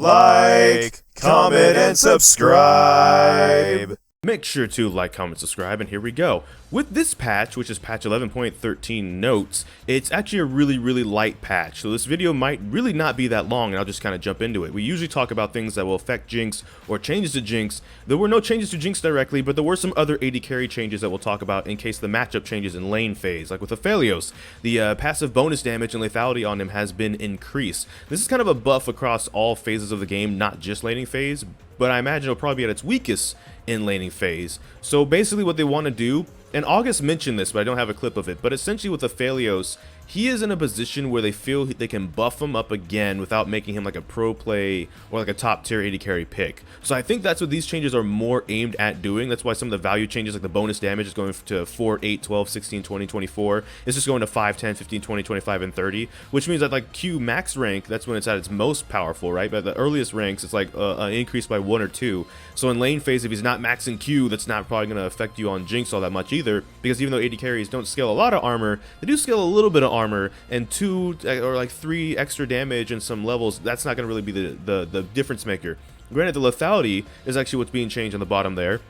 like, comment, and subscribe. Make sure to like, comment, subscribe, and here we go. With this patch, which is patch 11.13 notes, it's actually a really light patch. So this video might really not be that long, and I'll just kind of jump into it. We usually talk about things that will affect Jinx or changes to Jinx. There were no changes to Jinx directly, but there were some other AD carry changes that we'll talk about in case the matchup changes in lane phase. Like with the Felios, the passive bonus damage and lethality on him has been increased. This is kind of a buff across all phases of the game, not just laning phase, but I imagine it'll probably be at its weakest in laning phase. So basically what they want to do, and August mentioned this, but I don't have a clip of it, but essentially with the Felios, he is in a position where they feel they can buff him up again without making him like a pro play or like a top tier AD carry pick. So I think that's what these changes are more aimed at doing. That's why some of the value changes, like the bonus damage, is going to 4, 8, 12, 16, 20, 24. It's just going to 5, 10, 15, 20, 25, and 30, which means that like Q max rank, that's when it's at its most powerful, right? But the earliest ranks, it's like an increase by 1 or 2. So in lane phase, if he's not maxing Q, that's not probably going to affect you on Jinx all that much either, because even though AD carries don't scale a lot of armor, they do scale a little bit of armor, and 2 or like 3 extra damage and some levels, that's not going to really be the difference maker. Granted, the lethality is actually what's being changed on the bottom there.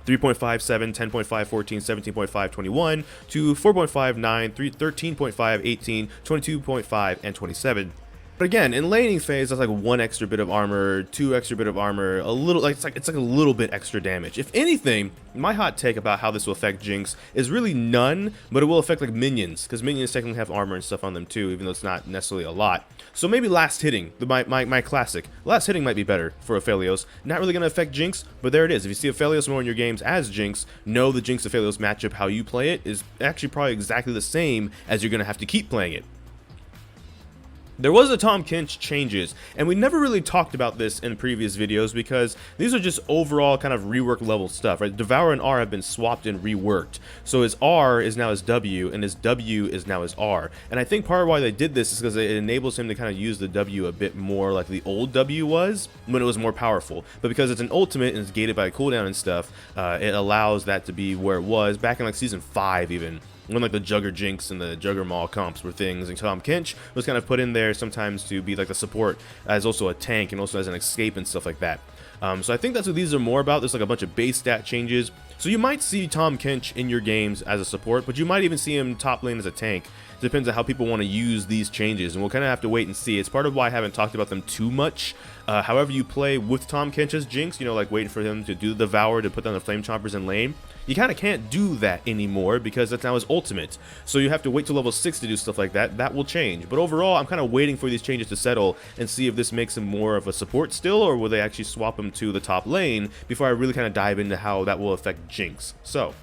3.57, 10.5, 14, 17.5, 21 to 4.5, 9, 13.5, 18, 22.5, and 27. But again, in laning phase, that's like 1 extra bit of armor, 2 extra bit of armor, a little like it's like a little bit extra damage. If anything, my hot take about how this will affect Jinx is really none, but it will affect like minions, because minions technically have armor and stuff on them too, even though it's not necessarily a lot. So maybe last hitting, my classic, last hitting might be better for a Felios. Not really gonna affect Jinx, but there it is. If you see a Felios more in your games as Jinx, know the Jinx to Felios matchup, how you play it is actually probably exactly the same as you're gonna have to keep playing it. There was a Kench changes, and we never really talked about this in previous videos because these are just overall kind of rework level stuff, right? Devour and R have been swapped and reworked. So his R is now his W, and his W is now his R. And I think part of why they did this is because it enables him to kind of use the W a bit more like the old W was when it was more powerful. But because it's an ultimate and it's gated by a cooldown and stuff, it allows that to be where it was back in like season 5 even. When like the ggGetJinxed and the ggMaul comps were things, and Kench was kind of put in there sometimes to be like the support as also a tank and also as an escape and stuff like that. So I think that's what these are more about. There's like a bunch of base stat changes. So you might see Kench in your games as a support, but you might even see him top lane as a tank. Depends on how people want to use these changes, and we'll kind of have to wait and see. It's part of why I haven't talked about them too much. However you play with Kench as Jinx, you know, like waiting for him to do the Devour to put down the Flame Chompers in lane, you kind of can't do that anymore because that's now his ultimate. So you have to wait till level 6 to do stuff like that. That will change. But overall, I'm kind of waiting for these changes to settle and see if this makes him more of a support still, or will they actually swap him to the top lane before I really kind of dive into how that will affect Jinx. So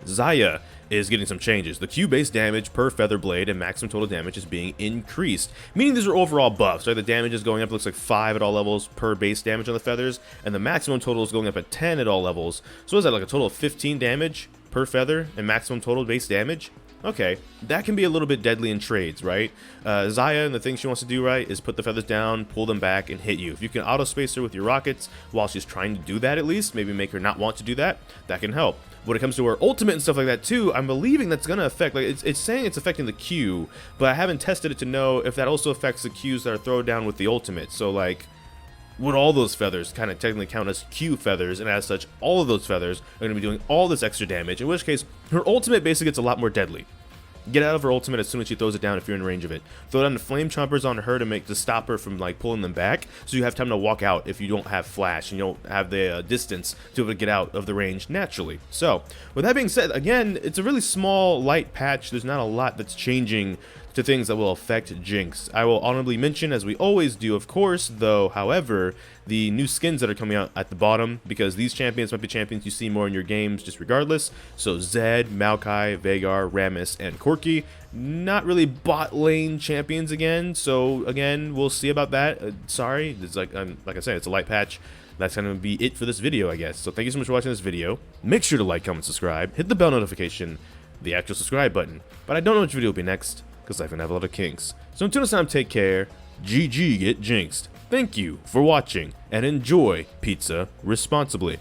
Xayah is getting some changes. The Q base damage per feather blade and maximum total damage is being increased, meaning these are overall buffs, right? The damage is going up, it looks like 5 at all levels per base damage on the feathers, and the maximum total is going up at 10 at all levels. So is that like a total of 15 damage per feather and maximum total base damage? Okay, that can be a little bit deadly in trades, right? Xayah, and the thing she wants to do, right, is put the feathers down, pull them back, and hit you. If you can auto-space her with your rockets while she's trying to do that at least, maybe make her not want to do that, that can help. When it comes to her ultimate and stuff like that too, I'm believing that's going to affect, like it's saying it's affecting the Q, but I haven't tested it to know if that also affects the Qs that are thrown down with the ultimate. So like, would all those feathers kind of technically count as Q feathers, and as such, all of those feathers are going to be doing all this extra damage, in which case, her ultimate basically gets a lot more deadly. Get out of her ultimate as soon as she throws it down if you're in range of it. Throw down the Flame Chompers on her to stop her from like pulling them back, so you have time to walk out if you don't have flash and you don't have the distance to be able to get out of the range naturally. So with that being said, again, it's a really small light patch. There's not a lot that's changing to things that will affect Jinx. I will honorably mention, as we always do, of course, though, however, the new skins that are coming out at the bottom, because these champions might be champions you see more in your games just regardless. So Zed, Maokai, Veigar, Rammus, and Corki, not really bot lane champions again, so again, we'll see about that. Sorry, it's like I said, it's a light patch. That's going to be it for this video, I guess. So thank you so much for watching this video. Make sure to like, comment, subscribe, hit the bell notification, the actual subscribe button. But I don't know which video will be next, because life can have a lot of kinks. So until next time, take care. GG, get jinxed. Thank you for watching, and enjoy pizza responsibly.